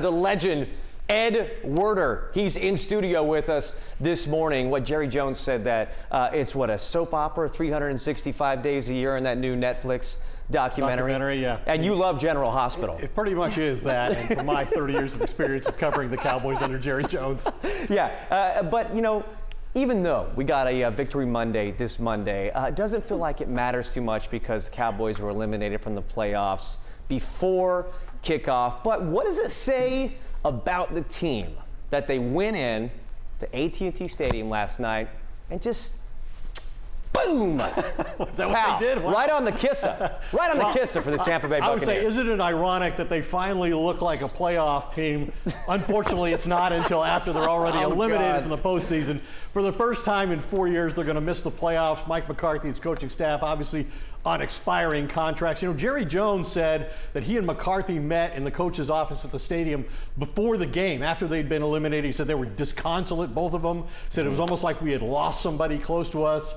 the legend, Ed Werder. He's in studio with us this morning. What Jerry Jones said that it's a soap opera, 365 days a year in that new Netflix documentary. Yeah. And you love General Hospital. It pretty much is that, and from my 30 years of experience of covering the Cowboys under Jerry Jones. Yeah, but even though we got a Victory Monday this Monday, it doesn't feel like it matters too much because the Cowboys were eliminated from the playoffs before kickoff. But what does it say about the team that they went in to AT&T Stadium last night and just boom! Is that what they did? Wow. Right on the kisser. Right on the kisser for the Tampa Bay Buccaneers. I would say, isn't it ironic that they finally look like a playoff team? Unfortunately, it's not until after they're already eliminated from the postseason. For the first time in 4 years, they're going to miss the playoffs. Mike McCarthy's coaching staff, obviously, on expiring contracts. Jerry Jones said that he and McCarthy met in the coach's office at the stadium before the game, after they'd been eliminated. He said they were disconsolate, both of them. Said it was almost like we had lost somebody close to us.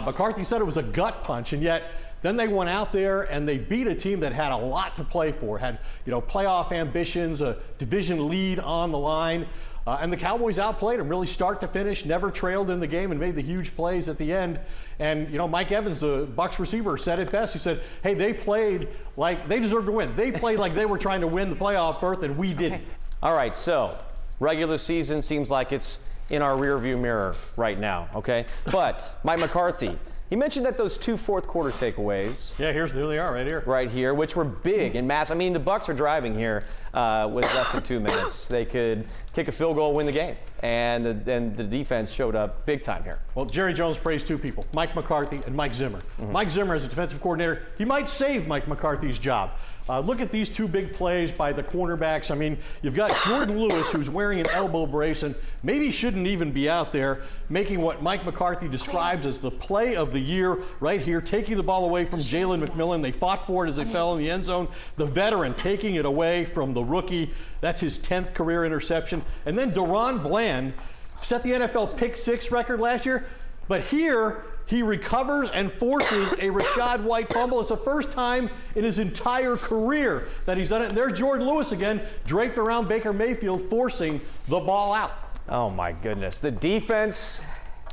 McCarthy said it was a gut punch, and yet then they went out there and they beat a team that had a lot to play for, had playoff ambitions, a division lead on the line. And the Cowboys outplayed them, really start to finish, never trailed in the game and made the huge plays at the end. And, Mike Evans, the Bucks receiver, said it best. He said, hey, they played like they deserved to win. They played like they were trying to win the playoff berth, and we didn't. All right, so regular season seems like it's in our rearview mirror right now, okay? But Mike McCarthy, he mentioned that those two fourth quarter takeaways. Yeah, here they are, right here. Right here, which were big and massive. I mean, the Bucks are driving here with less than 2 minutes. They could kick a field goal, win the game. And the defense showed up big time here. Well, Jerry Jones praised two people, Mike McCarthy and Mike Zimmer. Mike Zimmer, as a defensive coordinator, he might save Mike McCarthy's job. Look at these two big plays by the cornerbacks. I mean, you've got Jordan Lewis, who's wearing an elbow brace and maybe shouldn't even be out there, making what Mike McCarthy describes as the play of the year right here, taking the ball away from Jalen McMillan. They fought for it as they fell in the end zone. The veteran taking it away from the rookie. That's his 10th career interception. And then Deron Bland set the NFL pick six record last year, but here he recovers and forces a Rachaad White fumble. It's the first time in his entire career that he's done it. And there's Jordan Lewis again, draped around Baker Mayfield, forcing the ball out. Oh my goodness. The defense,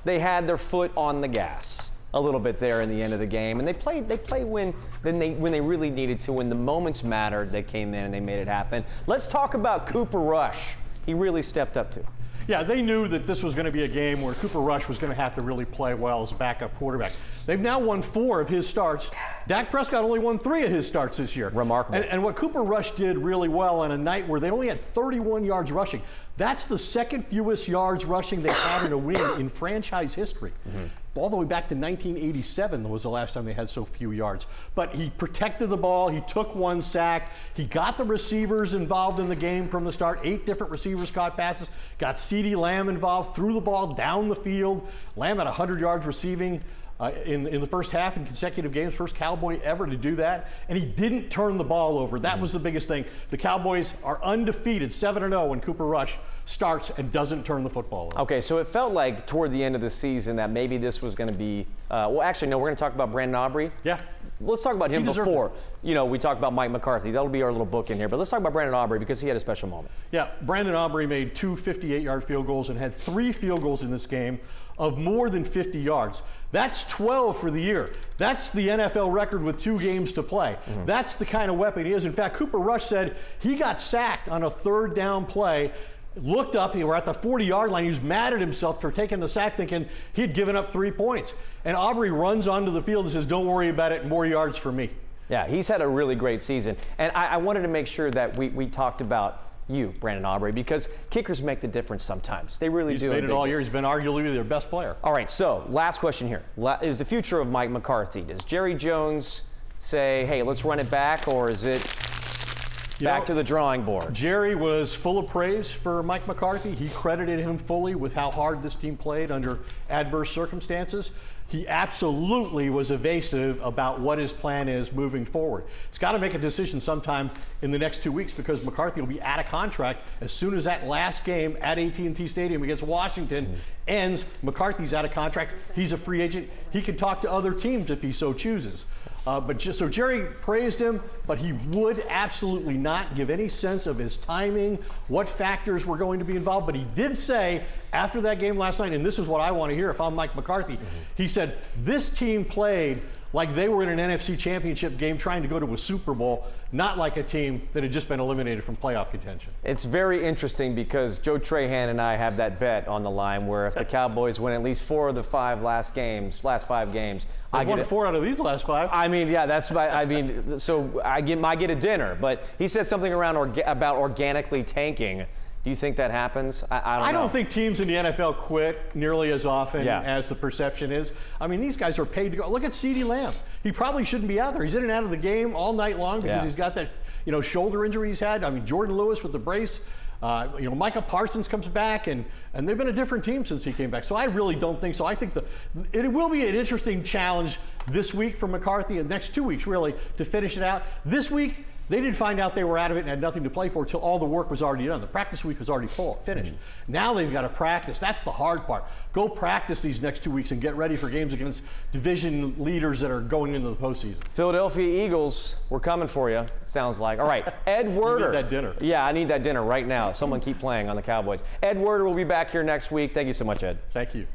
they had their foot on the gas a little bit there in the end of the game. And they played when they really needed to. When the moments mattered, they came in and they made it happen. Let's talk about Cooper Rush. He really stepped up to. Yeah, they knew that this was going to be a game where Cooper Rush was going to have to really play well as a backup quarterback. They've now won 4 of his starts. Dak Prescott only won 3 of his starts this year. Remarkable. And what Cooper Rush did really well on a night where they only had 31 yards rushing, that's the second fewest yards rushing they've had in a win in franchise history. All the way back to 1987 was the last time they had so few yards. But he protected the ball. He took 1 sack. He got the receivers involved in the game from the start. 8 different receivers caught passes. Got CeeDee Lamb involved, threw the ball down the field. Lamb had 100 yards receiving in the first half in consecutive games, first Cowboy ever to do that, and he didn't turn the ball over. That was the biggest thing. The Cowboys are undefeated, 7-0 when Cooper Rush starts and doesn't turn the football over. Okay, so it felt like toward the end of the season that maybe this was going to be, well, actually, no, we're going to talk about Brandon Aubrey. Yeah. Let's talk about him before. We talk about Mike McCarthy. That'll be our little book in here. But let's talk about Brandon Aubrey because he had a special moment. Yeah, Brandon Aubrey made 2 58-yard field goals and had 3 field goals in this game of more than 50 yards. That's 12 for the year. That's the NFL record with 2 games to play. That's the kind of weapon he is. In fact, Cooper Rush said he got sacked on a 3rd down play, looked up, he were at the 40-yard line. He was mad at himself for taking the sack, thinking he'd given up 3 points. And Aubrey runs onto the field and says, don't worry about it, more yards for me. Yeah, he's had a really great season. And I wanted to make sure that we talked about you, Brandon Aubrey, because kickers make the difference sometimes. They really do. He's made it all year. He's been arguably their best player. All right, so last question here. Is the future of Mike McCarthy? Does Jerry Jones say, hey, let's run it back, or is it back to the drawing board? Jerry was full of praise for Mike McCarthy. He credited him fully with how hard this team played under adverse circumstances. He absolutely was evasive about what his plan is moving forward. He's got to make a decision sometime in the next 2 weeks because McCarthy will be out of contract as soon as that last game at AT&T Stadium against Washington ends. McCarthy's out of contract. He's a free agent. He can talk to other teams if he so chooses. So Jerry praised him, but he would absolutely not give any sense of his timing, what factors were going to be involved. But he did say after that game last night, and this is what I want to hear if I'm Mike McCarthy, he said, this team played like they were in an NFC championship game trying to go to a Super Bowl, not like a team that had just been eliminated from playoff contention. It's very interesting because Joe Trahan and I have that bet on the line where if the Cowboys win at least 4 of the last 5 games, I won 4 out of these last 5. I mean, yeah, so I get a dinner. But he said something around about organically tanking. Do you think that happens? I don't know. Think teams in the NFL quit nearly as often as the perception is. I mean, these guys are paid to go. Look at CeeDee Lamb. He probably shouldn't be out there. He's in and out of the game all night long because he's got that shoulder injury he's had. I mean, Jordan Lewis with the brace. Micah Parsons comes back, and they've been a different team since he came back. So I really don't think so. I think it will be an interesting challenge this week for McCarthy, and the next 2 weeks really to finish it out. This week, they didn't find out they were out of it and had nothing to play for until all the work was already done. The practice week was already finished. Now they've got to practice. That's the hard part. Go practice these next 2 weeks and get ready for games against division leaders that are going into the postseason. Philadelphia Eagles, we're coming for you, sounds like. All right, Ed Werder. You need that dinner. Yeah, I need that dinner right now. Someone keep playing on the Cowboys. Ed Werder will be back here next week. Thank you so much, Ed. Thank you.